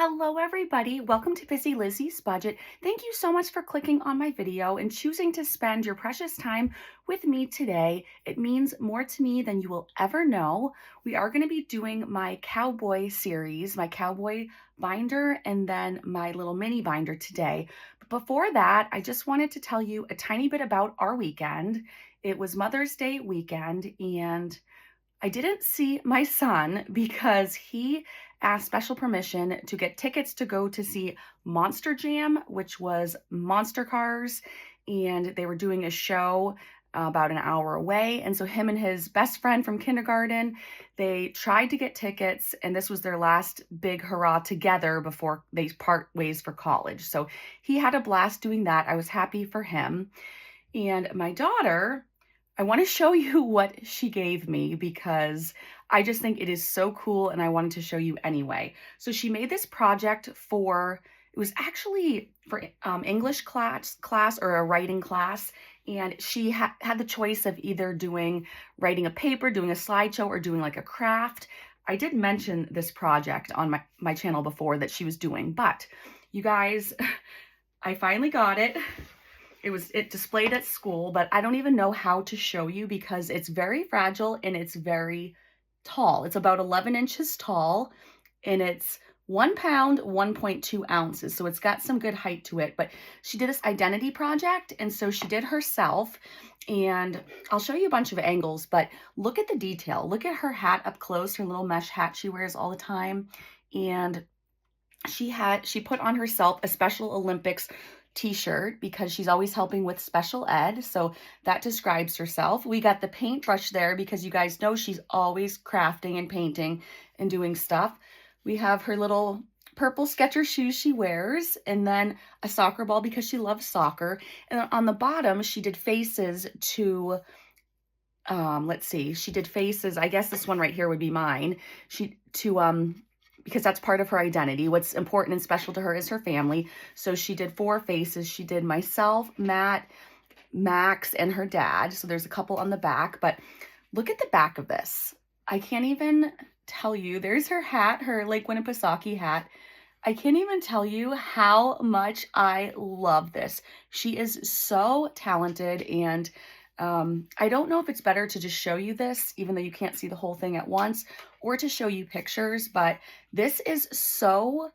Hello everybody, welcome to Busy Lizzie's Budget. Thank you so much for clicking on my video and choosing to spend your precious time with me today. It means more to me than you will ever know. We are going to be doing my cowboy series, my cowboy binder, and then my little mini binder today. But before that, I just wanted to tell you a tiny bit about our weekend. It was Mother's Day weekend, and I didn't see my son because he asked special permission to get tickets to go to see Monster Jam, which was monster cars, and they were doing a show about an hour away. And so him and his best friend from kindergarten, they tried to get tickets, and this was their last big hurrah together before they part ways for college. So he had a blast doing that. I was happy for him. And my daughter, I want to show you what she gave me because I just think it is so cool and I wanted to show you anyway. So she made this project for, it was actually for English class or a writing class. And she had the choice of either writing a paper, doing a slideshow, or doing like a craft. I did mention this project on my channel before that she was doing, but you guys, I finally got it. It displayed at school, but I don't even know how to show you because it's very fragile and it's very tall. It's about 11 inches tall and it's 1 pound, 1.2 ounces. So it's got some good height to it, but she did this identity project. And so she did herself, and I'll show you a bunch of angles, but look at the detail. Look at her hat up close, her little mesh hat she wears all the time. And she put on herself a Special Olympics t-shirt because she's always helping with special ed. So that describes herself. We got the paintbrush there because you guys know she's always crafting and painting and doing stuff. We have her little purple Skechers shoes she wears, and then a soccer ball because she loves soccer. And on the bottom, she did faces to, let's see, she did faces. I guess this one right here would be mine. Because that's part of her identity. What's important and special to her is her family. So she did 4 faces. She did myself, Matt, Max, and her dad. So there's a couple on the back, but look at the back of this. I can't even tell you. There's her hat, her Lake Winnipesaukee hat. I can't even tell you how much I love this. She is so talented, and I don't know if it's better to just show you this, even though you can't see the whole thing at once, or to show you pictures, but this is so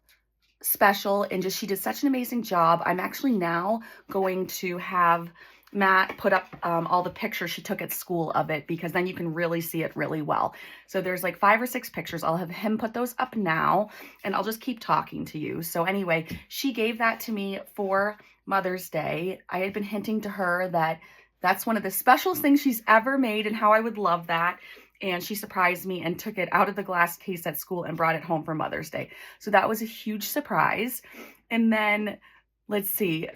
special, and she did such an amazing job. I'm actually now going to have Matt put up all the pictures she took at school of it, because then you can really see it really well. So there's like 5 or 6 pictures. I'll have him put those up now, and I'll just keep talking to you. So anyway, she gave that to me for Mother's Day. I had been hinting to her that that's one of the specialest things she's ever made and how I would love that. And she surprised me and took it out of the glass case at school and brought it home for Mother's Day. So that was a huge surprise. And then, let's see,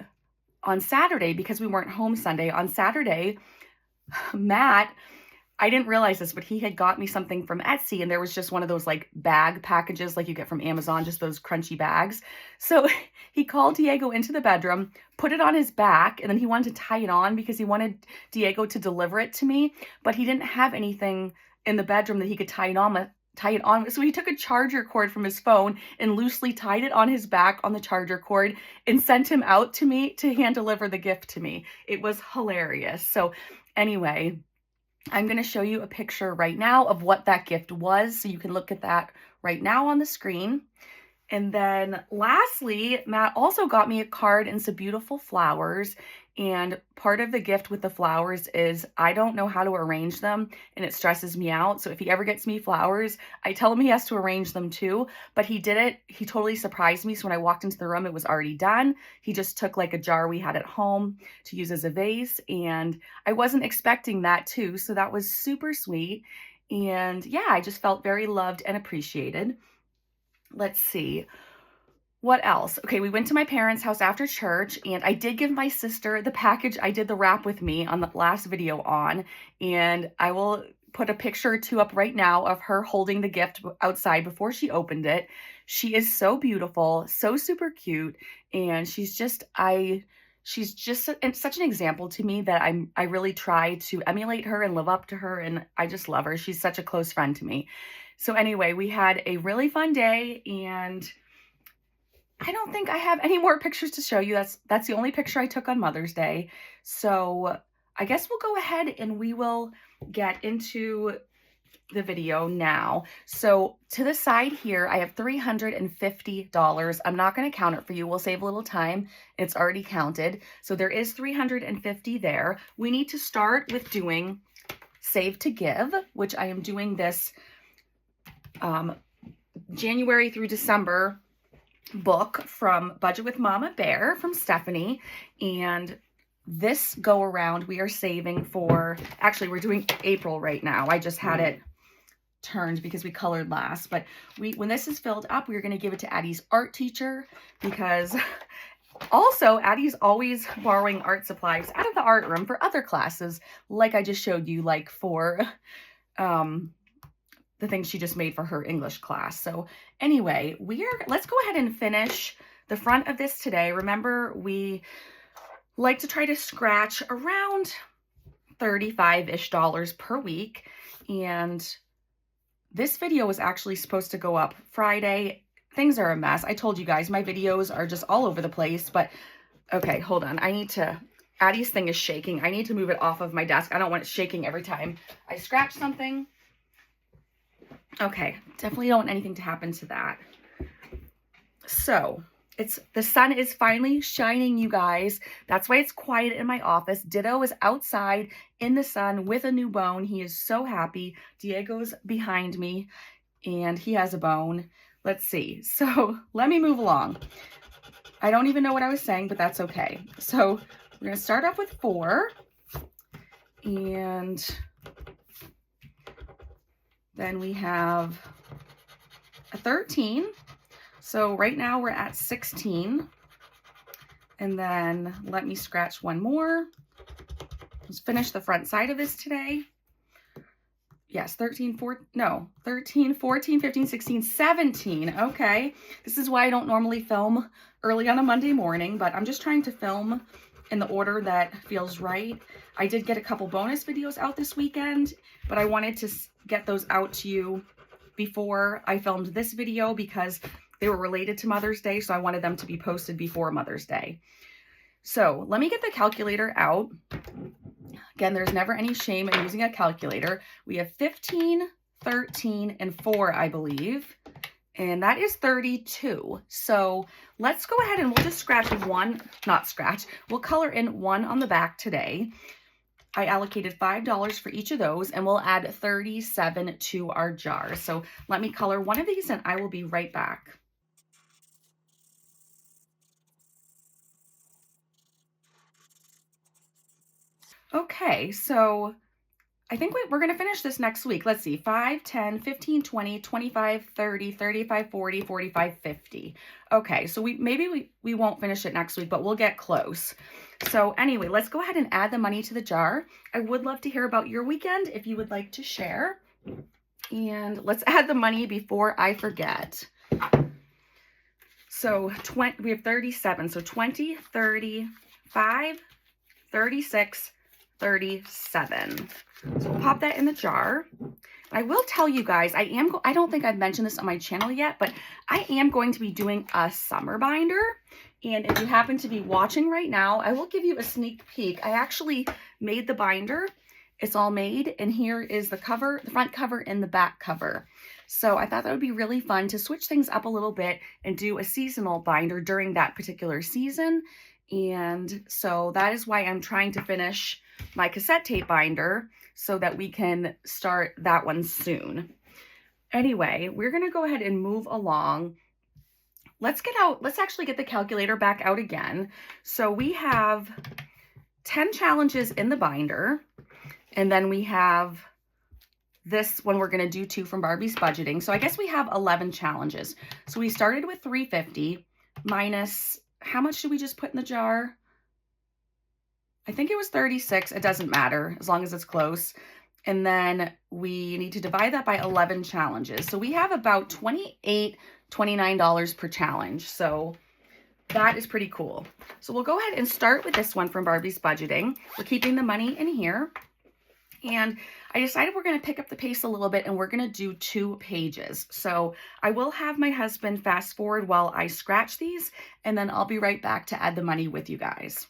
on Saturday, because we weren't home Sunday, on Saturday, Matt, I didn't realize this, but he had got me something from Etsy, and there was just one of those like bag packages like you get from Amazon, just those crunchy bags. So he called Diego into the bedroom, put it on his back, and then he wanted to tie it on because he wanted Diego to deliver it to me, but he didn't have anything in the bedroom that he could tie it on. So he took a charger cord from his phone and loosely tied it on his back on the charger cord and sent him out to me to hand deliver the gift to me. It was hilarious. So anyway, I'm going to show you a picture right now of what that gift was, so you can look at that right now on the screen. And then lastly, Matt also got me a card and some beautiful flowers. And part of the gift with the flowers is I don't know how to arrange them, and it stresses me out. So if he ever gets me flowers, I tell him he has to arrange them too. But he did it. He totally surprised me. So when I walked into the room, it was already done. He just took like a jar we had at home to use as a vase. And I wasn't expecting that too. So that was super sweet. And yeah, I just felt very loved and appreciated. Let's see. What else? Okay, we went to my parents' house after church, and I did give my sister the package I did the wrap with me on the last video on, and I will put a picture or 2 up right now of her holding the gift outside before she opened it. She is so beautiful, so super cute, and she's just such an example to me that I really try to emulate her and live up to her, and I just love her. She's such a close friend to me. So anyway, we had a really fun day, and I don't think I have any more pictures to show you. That's the only picture I took on Mother's Day. So I guess we'll go ahead and we will get into the video now. So to the side here, I have $350. I'm not going to count it for you. We'll save a little time. It's already counted. So there is $350 there. We need to start with doing Save to Give, which I am doing this January through December book from Budget with Mama Bear from Stephanie. And this go around, we are saving for, actually we're doing April right now. I just had it turned because we colored last, but when this is filled up, we're going to give it to Addie's art teacher, because also Addie's always borrowing art supplies out of the art room for other classes, like I just showed you, like for the things she just made for her English class. So anyway, let's go ahead and finish the front of this today. Remember, we like to try to scratch around $35-ish per week, and this video was actually supposed to go up Friday. Things are a mess. I told you guys, my videos are just all over the place, but okay, hold on. Addie's thing is shaking. I need to move it off of my desk. I don't want it shaking every time I scratch something. Okay, definitely don't want anything to happen to that. So, the sun is finally shining, you guys. That's why it's quiet in my office. Ditto is outside in the sun with a new bone. He is so happy. Diego's behind me and he has a bone. Let's see. So let me move along. I don't even know what I was saying, but that's okay. So we're going to start off with 4 and then we have a 13. So right now we're at 16, and then let me scratch one more. Let's finish the front side of this today. Yes, 13, 14, 15, 16, 17. Okay, this is why I don't normally film early on a Monday morning, but I'm just trying to film in the order that feels right. I did get a couple bonus videos out this weekend, but I wanted to get those out to you before I filmed this video because they were related to Mother's Day, so I wanted them to be posted before Mother's Day. So let me get the calculator out. Again, there's never any shame in using a calculator. We have 15, 13, and 4, I believe. And that is 32. So let's go ahead and we'll just scratch we'll color in 1 on the back today. I allocated $5 for each of those, and we'll add 37 to our jar. So let me color one of these and I will be right back. Okay, so I think we're going to finish this next week. Let's see, 5, 10, 15, 20, 25, 30, 35, 40, 45, 50. Okay, so maybe we won't finish it next week, but we'll get close. So anyway, let's go ahead and add the money to the jar. I would love to hear about your weekend if you would like to share. And let's add the money before I forget. So we have 37, so 20, 35, 36, 37. So we'll pop that in the jar. I will tell you guys, I don't think I've mentioned this on my channel yet, but I am going to be doing a summer binder. And if you happen to be watching right now, I will give you a sneak peek. I actually made the binder. It's all made, and here is the cover, the front cover and the back cover. So I thought that would be really fun to switch things up a little bit and do a seasonal binder during that particular season. And so that is why I'm trying to finish my cassette tape binder so that we can start that one soon. Anyway, we're going to go ahead and move along. Let's actually get the calculator back out again. So we have 10 challenges in the binder, and then we have this one we're going to do too from Barbie's Budgeting. So I guess we have 11 challenges. So we started with $350 minus, how much did we just put in the jar? I think it was 36. It doesn't matter as long as it's close. And then we need to divide that by 11 challenges. So we have about $28, $29 per challenge. So that is pretty cool. So we'll go ahead and start with this one from Barbie's Budgeting. We're keeping the money in here. And I decided we're going to pick up the pace a little bit and we're going to do 2 pages. So I will have my husband fast forward while I scratch these, and then I'll be right back to add the money with you guys.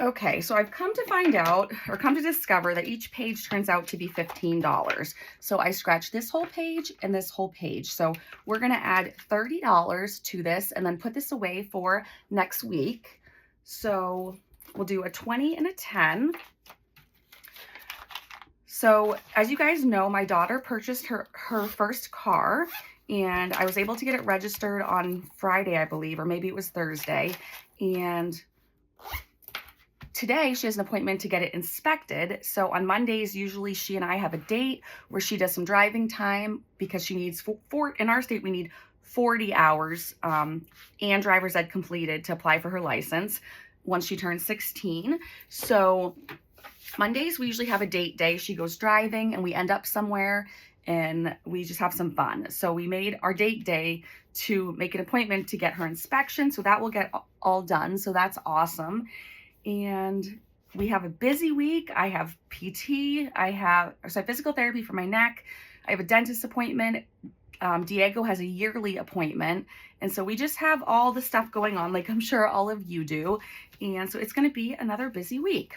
Okay, so I've come to find out, or come to discover, that each page turns out to be $15. So I scratched this whole page and this whole page. So we're gonna add $30 to this and then put this away for next week. So we'll do a 20 and a 10. So as you guys know, my daughter purchased her first car, and I was able to get it registered on Friday, I believe, or maybe it was Thursday. And today she has an appointment to get it inspected. So on Mondays, usually she and I have a date where she does some driving time, because she needs in our state, we need 40 hours and driver's ed completed to apply for her license once she turns 16. So Mondays, we usually have a date day. She goes driving and we end up somewhere and we just have some fun. So we made our date day to make an appointment to get her inspection. So that will get all done. So that's awesome. And we have a busy week. I have PT, I have physical therapy for my neck. I have a dentist appointment. Diego has a yearly appointment. And so we just have all the stuff going on, like I'm sure all of you do. And so it's going to be another busy week.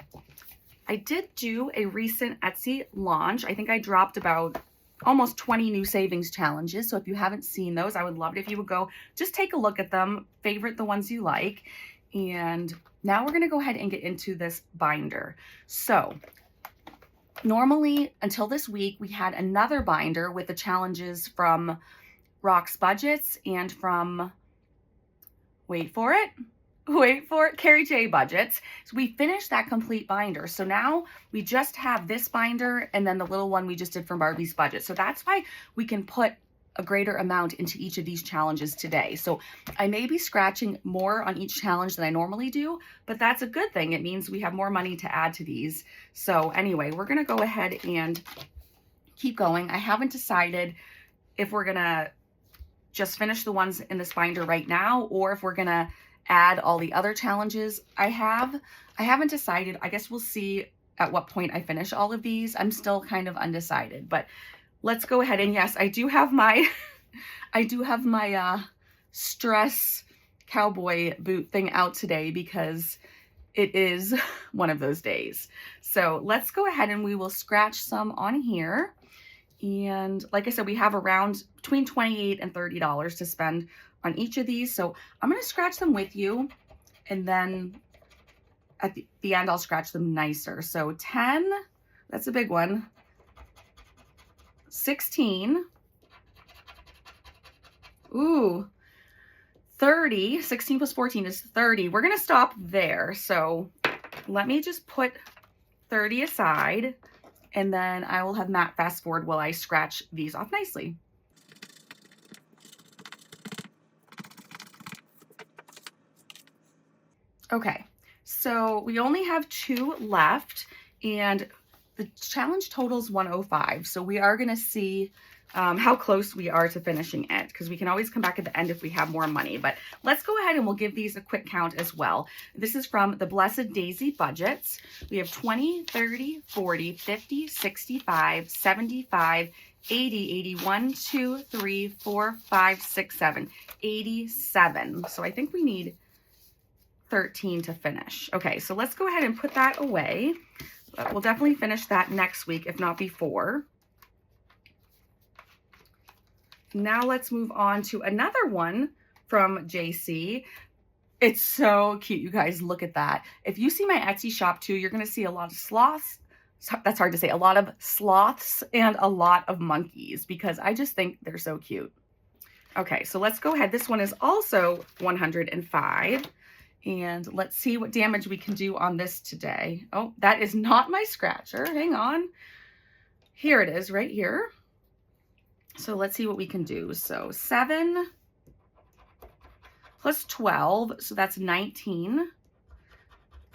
I did do a recent Etsy launch. I think I dropped about almost 20 new savings challenges. So if you haven't seen those, I would love it if you would go just take a look at them, favorite the ones you like. And now we're going to go ahead and get into this binder. So normally until this week, we had another binder with the challenges from Rock's Budgets and from, wait for it, Carrie J Budgets. So we finished that complete binder. So now we just have this binder and then the little one we just did from Barbie's Budget. So that's why we can put a greater amount into each of these challenges today. So I may be scratching more on each challenge than I normally do, but that's a good thing. It means we have more money to add to these. So anyway, we're gonna go ahead and keep going. I haven't decided if we're gonna just finish the ones in this binder right now, or if we're gonna add all the other challenges I have. I haven't decided. I guess we'll see at what point I finish all of these. I'm still kind of undecided, but let's go ahead. And yes, I do have my stress cowboy boot thing out today because it is one of those days. So let's go ahead and we will scratch some on here. And like I said, we have around between $28 and $30 to spend on each of these. So I'm going to scratch them with you, and then at the end, I'll scratch them nicer. So 10, that's a big one. 16. Ooh, 30. 16 plus 14 is 30. We're going to stop there. So let me just put 30 aside, and then I will have Matt fast forward while I scratch these off nicely. Okay, so we only have 2 left, and the challenge totals 105. So we are going to see how close we are to finishing it, because we can always come back at the end if we have more money. But let's go ahead and we'll give these a quick count as well. This is from the Blessed Daisy Budgets. We have 20, 30, 40, 50, 65, 75, 80, 81, 2, 3, 4, 5, 6, 7, 87. So I think we need 13 to finish. Okay, so let's go ahead and put that away. We'll definitely finish that next week, if not before. Now let's move on to another one from JC. It's so cute, you guys. Look at that. If you see my Etsy shop too, you're going to see a lot of sloths. That's hard to say. A lot of sloths and a lot of monkeys, because I just think they're so cute. Okay, so let's go ahead. This one is also 105. And let's see what damage we can do on this today. Oh, that is not my scratcher. Hang on. Here it is, right here. So let's see what we can do. So 7 plus 12, so that's 19.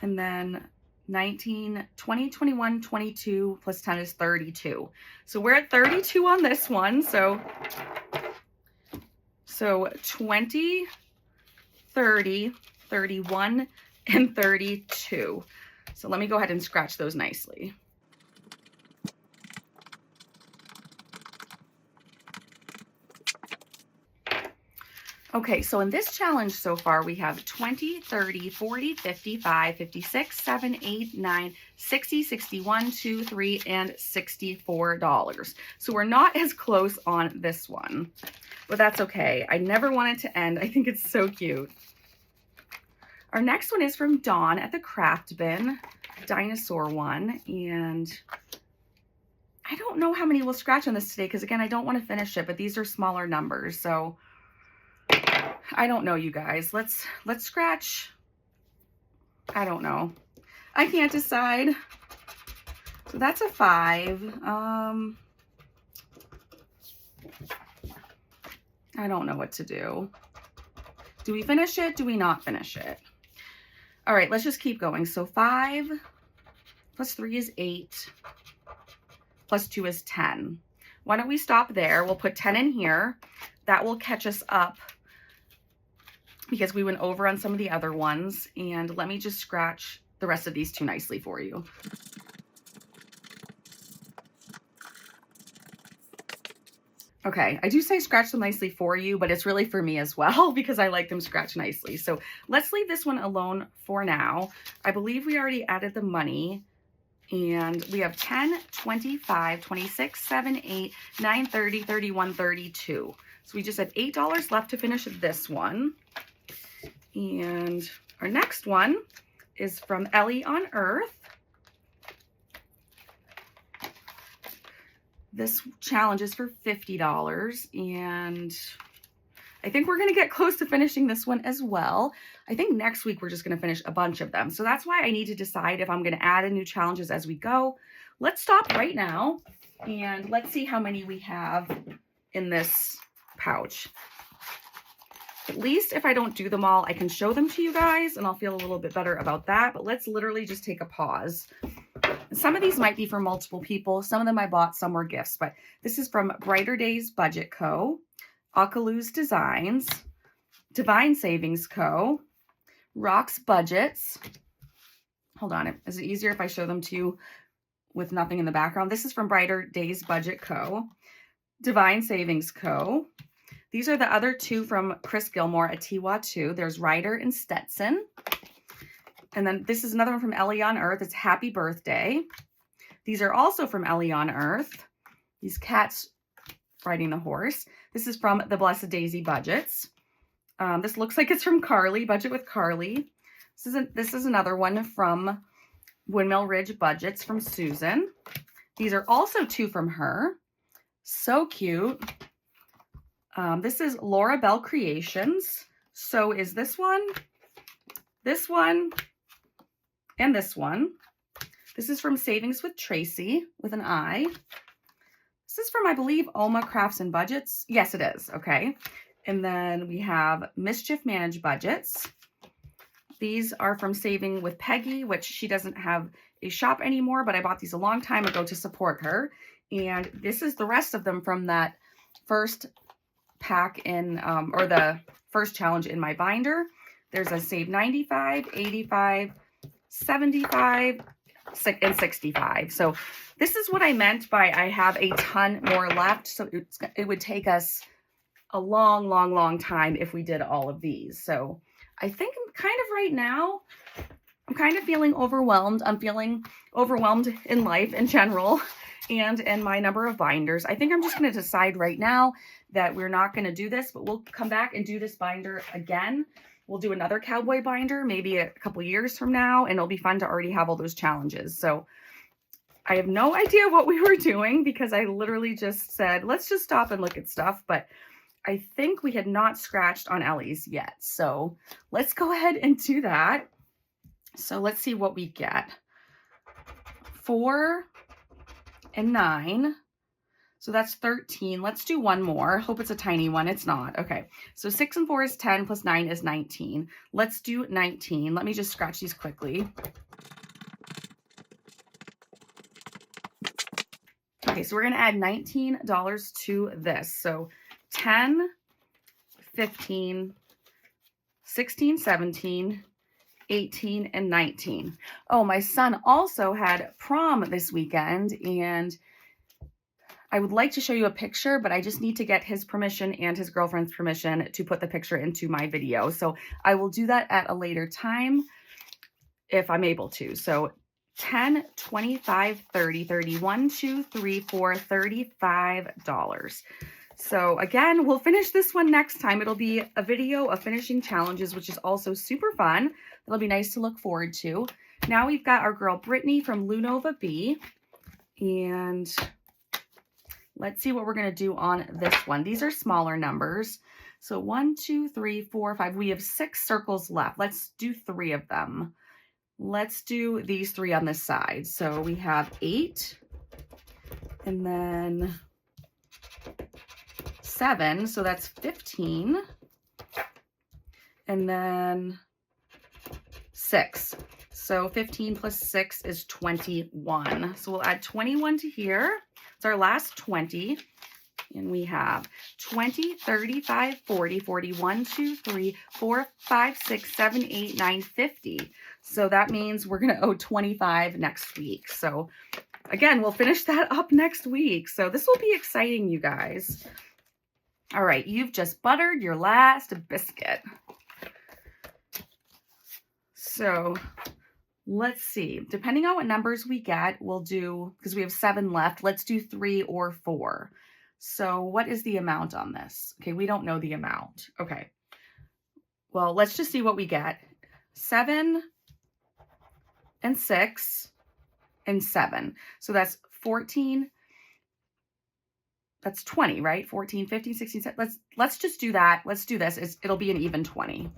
And then 19, 20, 21, 22 plus 10 is 32. So we're at 32 on this one. So 20, 30, 31, and 32. So let me go ahead and scratch those nicely. Okay, so in this challenge so far, we have 20, 30, 40, 55, 56, 7, 8, 9, 60, 61, 2, 3, and $64. So we're not as close on this one, but that's okay. I never want it to end. I think it's so cute. Our next one is from Dawn at the Craft Bin, dinosaur one, and I don't know how many we'll scratch on this today because, again, I don't want to finish it, but these are smaller numbers, so I don't know, you guys. Let's scratch. I don't know. I can't decide. So that's a 5. I don't know what to do. Do we finish it? Do we not finish it? All right, let's just keep going. So 5 plus 3 is 8 plus 2 is 10. Why don't we stop there? We'll put 10 in here. That will catch us up because we went over on some of the other ones. And let me just scratch the rest of these two nicely for you. Okay, I do say scratch them nicely for you, but it's really for me as well because I like them scratched nicely. So let's leave this one alone for now. I believe we already added the money. And we have 10, 25, 26, 7, 8, 9, 30, 31, 32. So we just have $8 left to finish this one. And our next one is from Ellie on Earth. This challenge is for $50, and I think we're going to get close to finishing this one as well. I think next week we're just going to finish a bunch of them. So that's why I need to decide if I'm going to add in new challenges as we go. Let's stop right now and let's see how many we have in this pouch. At least if I don't do them all, I can show them to you guys and I'll feel a little bit better about that. But let's literally just take a pause. Some of these might be for multiple people. Some of them I bought, some were gifts. But this is from Brighter Days Budget Co., Akalu's Designs, Divine Savings Co., Rocks Budgets. Hold on, is it easier if I show them to you with nothing in the background? This is from Brighter Days Budget Co., Divine Savings Co. These are the other two from Chris Gilmore at Tiwa2. There's Ryder and Stetson. And then this is another one from Ellie on Earth. It's Happy Birthday. These are also from Ellie on Earth. These cats riding the horse. This is from the Blessed Daisy Budgets. This looks like it's from Carly, Budget with Carly. This is another one from Windmill Ridge Budgets from Susan. These are also two from her. So cute. This is Laura Bell Creations. So is this one, and this one. This is from Savings with Tracy with an I. This is from, I believe, Oma Crafts and Budgets. Yes, it is. Okay. And then we have Mischief Managed Budgets. These are from Saving with Peggy, which she doesn't have a shop anymore, but I bought these a long time ago to support her. And this is the rest of them from that first pack in, or the first challenge in my binder. There's a Save 95, 85, 75, and 65. So this is what I meant by I have a ton more left. So it would take us a long, long, long time if we did all of these. So I think I'm kind of right now, I'm kind of feeling overwhelmed. I'm feeling overwhelmed in life in general and in my number of binders. I think I'm just going to decide right now that we're not going to do this, but we'll come back and do this binder again. We'll do another cowboy binder maybe a couple years from now, and it'll be fun to already have all those challenges. So I have no idea what we were doing because I literally just said, let's just stop and look at stuff. But I think we had not scratched on Ellie's yet. So let's go ahead and do that. So let's see what we get. 4 and 9. So that's 13. Let's do one more. Hope it's a tiny one. It's not. Okay. So 6 and 4 is 10 plus 9 is 19. Let's do 19. Let me just scratch these quickly. Okay, so we're going to add $19 to this. So 10, 15, 16, 17, 18, and 19. Oh, my son also had prom this weekend, and I would like to show you a picture, but I just need to get his permission and his girlfriend's permission to put the picture into my video. So I will do that at a later time if I'm able to. So 10, 25, 30, 31, 2, 3, 4, $35. So again, we'll finish this one next time. It'll be a video of finishing challenges, which is also super fun. It'll be nice to look forward to. Now we've got our girl Britany from Lunova B, and let's see what we're going to do on this one. These are smaller numbers. So 1, 2, 3, 4, 5. We have 6 circles left. Let's do 3 of them. Let's do these 3 on this side. So we have 8, and then 7. So that's 15. And then 6. So 15 plus 6 is 21. So we'll add 21 to here. It's our last 20. And we have 20, 35, 40, 41, 2, 3, 4, 5, 6, 7, 8, 9, 50. So that means we're going to owe 25 next week. So again, we'll finish that up next week. So this will be exciting, you guys. All right, you've just buttered your last biscuit. So let's see. Depending on what numbers we get, we'll do, because we have 7 left, let's do 3 or 4. So what is the amount on this? Okay, we don't know the amount. Okay. Well, let's just see what we get. 7 and 6 and 7. So that's 14. That's 20, right? 14, 15, 16, 17. Let's just do that. Let's do this. It'll be an even 20.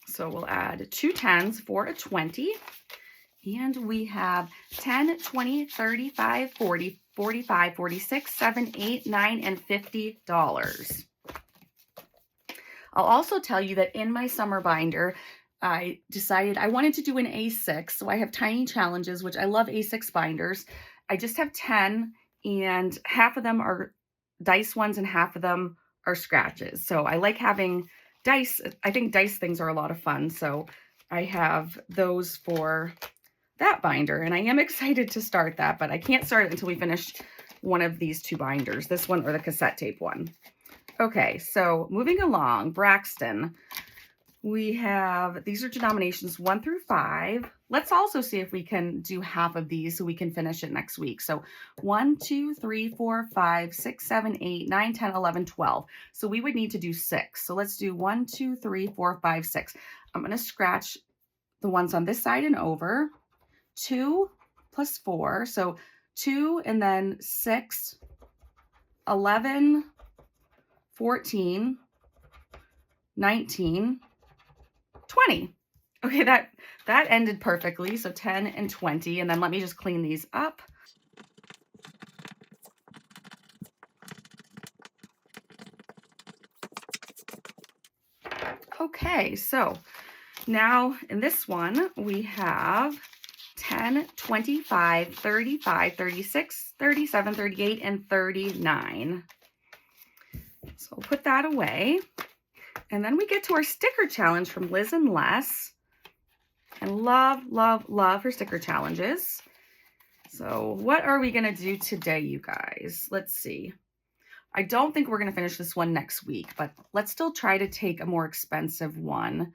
So we'll add 2 10s for a 20. And we have 10, 20, 35, 40, 45, 46, 7, 8, 9, and $50. I'll also tell you that in my summer binder, I decided I wanted to do an A6. So I have tiny challenges, which I love A6 binders. I just have 10, and half of them are dice ones and half of them are scratches. So I like having dice. I think dice things are a lot of fun. So I have those for that binder, and I am excited to start that, but I can't start it until we finish one of these 2 binders, this one or the cassette tape one. Okay, so moving along, Braxton, we have, these are denominations 1 through 5. Let's also see if we can do half of these so we can finish it next week. So 1, 2, 3, 4, 5, 6, 7, 8, 9, 10, 11, 12. So we would need to do 6. So let's do 1, 2, 3, 4, 5, 6. I'm going to scratch the ones on this side and over. 2 plus 4, so 2 and then 6, 11, 14, 19, 20. Okay, that ended perfectly, so 10 and 20, and then let me just clean these up. Okay, so now in this one, we have 10, 25, 35, 36, 37, 38, and 39. So we'll put that away. And then we get to our sticker challenge from Liz and Les. And love, love, love her sticker challenges. So what are we going to do today, you guys? Let's see. I don't think we're going to finish this one next week, but let's still try to take a more expensive one.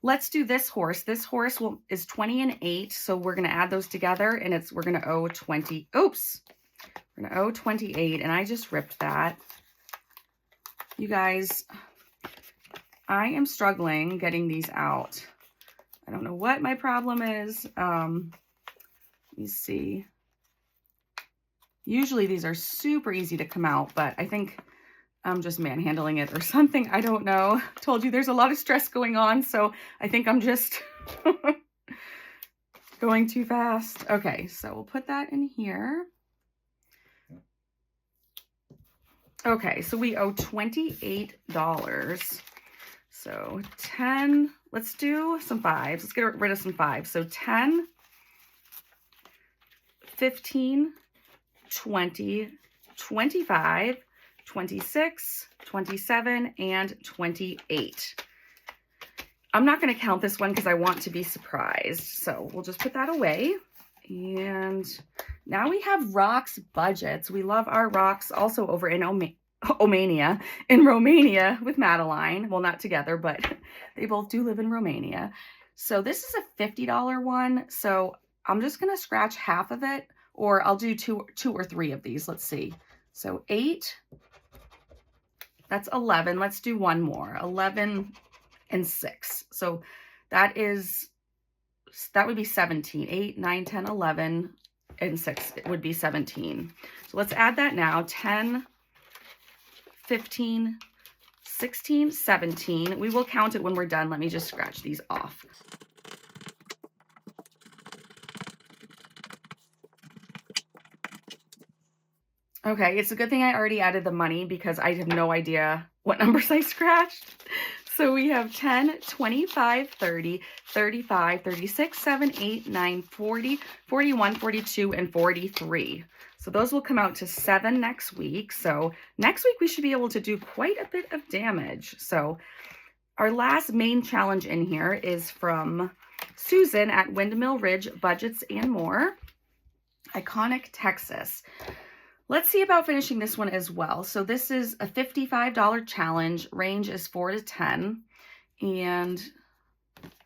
Let's do this horse. This horse is 20 and 8, so we're going to add those together, and we're going to owe 20. Oops. We're going to owe 28, and I just ripped that. You guys, I am struggling getting these out. I don't know what my problem is. Let me see. Usually these are super easy to come out, but I think I'm just manhandling it or something. I don't know. Told you there's a lot of stress going on, so I think I'm just going too fast. Okay, so we'll put that in here. Okay, so we owe $28. So 10, let's do some 5s. Let's get rid of some 5s. So 10, 15, 20, 25, 26, 27, and 28. I'm not going to count this one because I want to be surprised. So we'll just put that away. And now we have rocks budgets. We love our rocks also over in Romania with Madeline. Well, not together, but they both do live in Romania. So this is a $50 one. So I'm just going to scratch half of it, or I'll do two or three of these. Let's see. So 8, that's 11. Let's do one more, 11 and 6. So that would be 17. 8, 9, 10, 11, and 6. It would be 17. So let's add that now. 10, 15, 16, 17. We will count it when we're done. Let me just scratch these off. Okay, it's a good thing I already added the money because I have no idea what numbers I scratched. So we have 10, 25, 30, 35, 36, 7, 8, 9, 40, 41, 42, and 43. So those will come out to 7 next week. So next week we should be able to do quite a bit of damage. So our last main challenge in here is from Susan at Windmill Ridge Budgets and More, Iconic, Texas. Let's see about finishing this one as well. So this is a $55 challenge. Range is 4 to 10. And,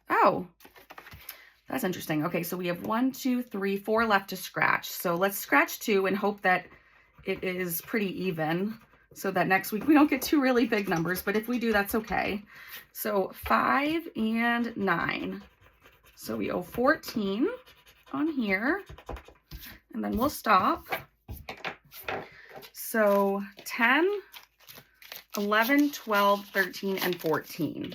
oh, that's interesting. Okay, so we have 1, 2, 3, 4 left to scratch. So let's scratch 2 and hope that it is pretty even so that next week we don't get 2 really big numbers. But if we do, that's okay. So 5 and 9. So we owe 14 on here. And then we'll stop. So 10, 11, 12, 13, and 14.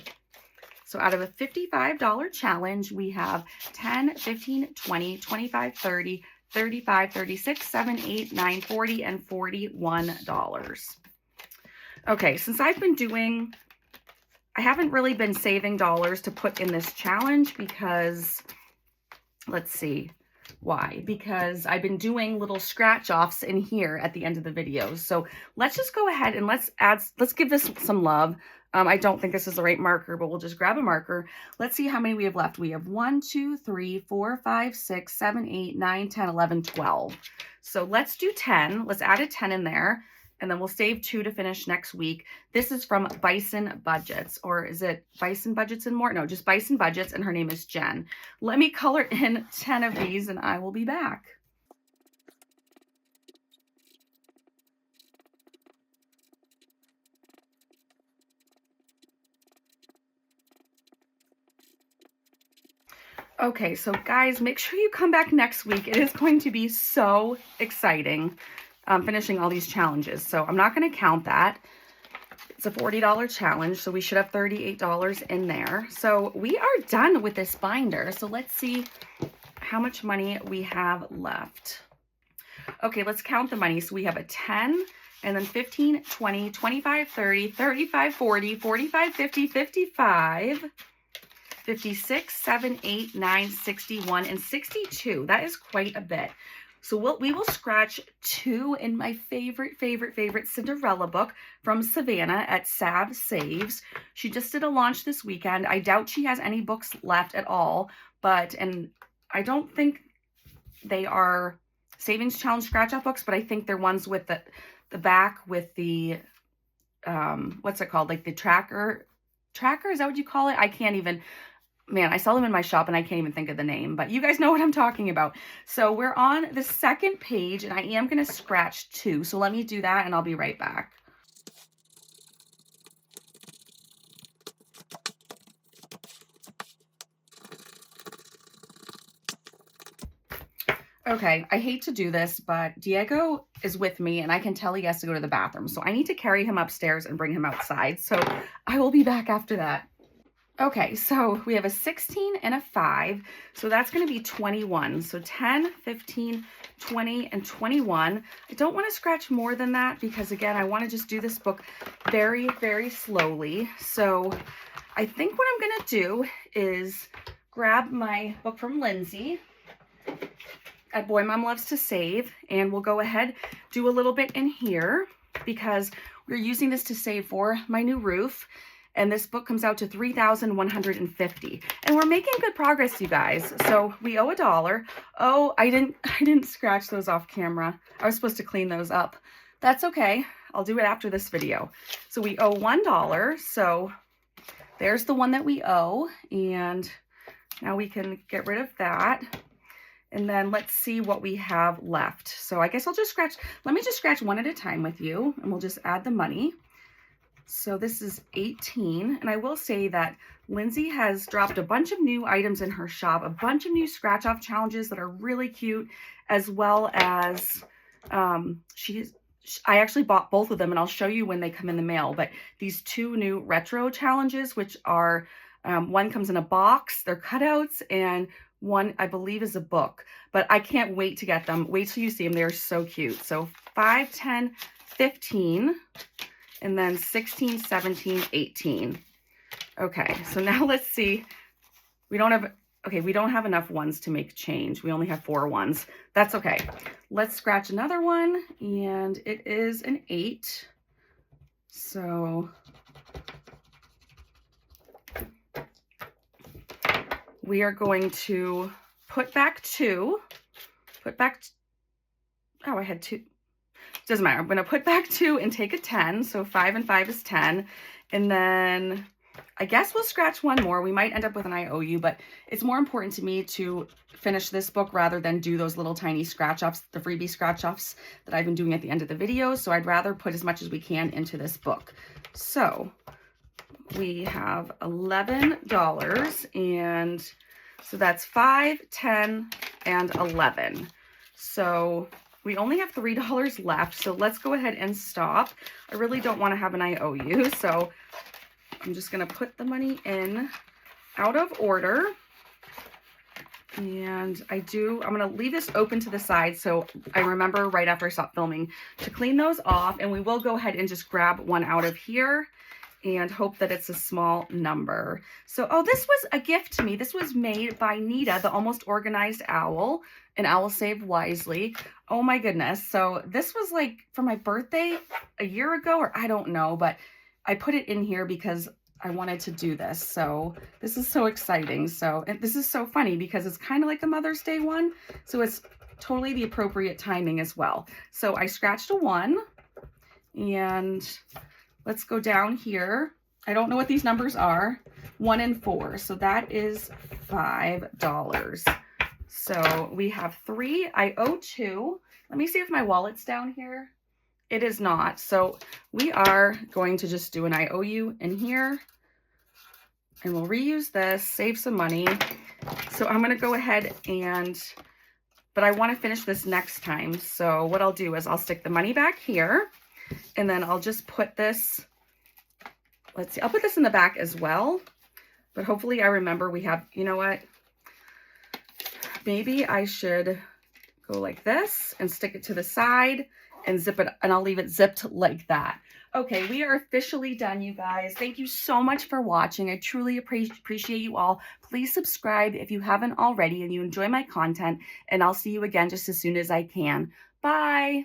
So out of a $55 challenge, we have 10, 15, 20, 25, 30, 35, 36, 7, 8, 9, 40, and $41. Okay, since I haven't really been saving dollars to put in this challenge because, let's see. Why? Because I've been doing little scratch offs in here at the end of the videos. So let's just go ahead and let's give this some love. I don't think this is the right marker, but we'll just grab a marker. Let's see how many we have left. We have 1, 2, 3, 4, 5, 6, 7, 8, 9, 10, 11, 12. So let's do 10. Let's add a 10 in there. And then we'll save 2 to finish next week. This is from Bison Budgets, or is it Bison Budgets and More? No, just Bison Budgets, and her name is Jen. Let me color in 10 of these, and I will be back. Okay, so guys, make sure you come back next week. It is going to be so exciting. Finishing all these challenges. So I'm not going to count that. It's a $40 challenge, so we should have $38 in there. So we are done with this binder. So let's see how much money we have left. Okay, let's count the money. So we have a 10, and then 15, 20, 25, 30, 35, 40, 45, 50, 55, 56, 7, 8, 9, 61, and 62. That is quite a bit. So we will scratch 2 in my favorite Cinderella book from Savannah at Sav Saves. She just did a launch this weekend. I doubt she has any books left at all, and I don't think they are Savings Challenge scratch-off books, but I think they're ones with the back with the, what's it called? Like the tracker, is that what you call it? I can't even... Man, I sell them in my shop and I can't even think of the name, but you guys know what I'm talking about. So we're on the second page and I am going to scratch 2. So let me do that and I'll be right back. Okay, I hate to do this, but Diego is with me and I can tell he has to go to the bathroom. So I need to carry him upstairs and bring him outside. So I will be back after that. Okay, so we have a 16 and a 5, so that's going to be 21. So 10, 15, 20, and 21. I don't want to scratch more than that because, again, I want to just do this book very, very slowly. So I think what I'm gonna do is grab my book from Lindsay at Boy Mom Loves to Save, and we'll go ahead, do a little bit in here because we're using this to save for my new roof. And this book comes out to $3,150. And we're making good progress, you guys. So we owe $1. Oh, I didn't scratch those off camera. I was supposed to clean those up. That's okay. I'll do it after this video. So we owe $1. So there's the one that we owe. And now we can get rid of that. And then let's see what we have left. So I guess I'll just scratch, let me just scratch one at a time with you, and we'll just add the money. So this is 18, and I will say that Lindsay has dropped a bunch of new items in her shop, a bunch of new scratch off challenges that are really cute, as well as I actually bought both of them, and I'll show you when they come in the mail, but these 2 new retro challenges, which are, one comes in a box, they're cutouts, and one I believe is a book, but I can't wait to get them. Wait till you see them, they're so cute. So 5, 10, 15, and then 16, 17, 18. Okay, so now let's see. We don't have enough ones to make change. We only have 4 ones. That's okay. Let's scratch another one, and it is an 8. So we are going to put back 2. Oh, I had 2. Doesn't matter. I'm going to put back 2 and take a 10. So 5 and 5 is 10. And then I guess we'll scratch one more. We might end up with an IOU, but it's more important to me to finish this book rather than do those little tiny scratch offs, the freebie scratch offs that I've been doing at the end of the video. So I'd rather put as much as we can into this book. So we have $11, and so that's 5, 10, and 11. So we only have $3 left, so let's go ahead and stop. I really don't want to have an IOU, so I'm just going to put the money in out of order. And I'm going to leave this open to the side so I remember right after I stop filming to clean those off, and we will go ahead and just grab one out of here and hope that it's a small number. So, oh, this was a gift to me. This was made by Nita, the Almost Organized Owl, and Owl Save Wisely. Oh my goodness. So this was like for my birthday a year ago, or I don't know, but I put it in here because I wanted to do this. So this is so exciting. So, and this is so funny because it's kind of like a Mother's Day one. So it's totally the appropriate timing as well. So I scratched a 1, and let's go down here. I don't know what these numbers are. 1 and 4. So that is $5. So we have 3. I owe 2. Let me see if my wallet's down here. It is not. So we are going to just do an IOU in here, and we'll reuse this, save some money. So I'm going to go ahead but I want to finish this next time. So what I'll do is I'll stick the money back here, and then I'll just put this, let's see, I'll put this in the back as well. But hopefully I remember we have, you know what? Maybe I should go like this and stick it to the side and zip it, and I'll leave it zipped like that. Okay, we are officially done, you guys. Thank you so much for watching. I truly appreciate you all. Please subscribe if you haven't already and you enjoy my content, and I'll see you again just as soon as I can. Bye.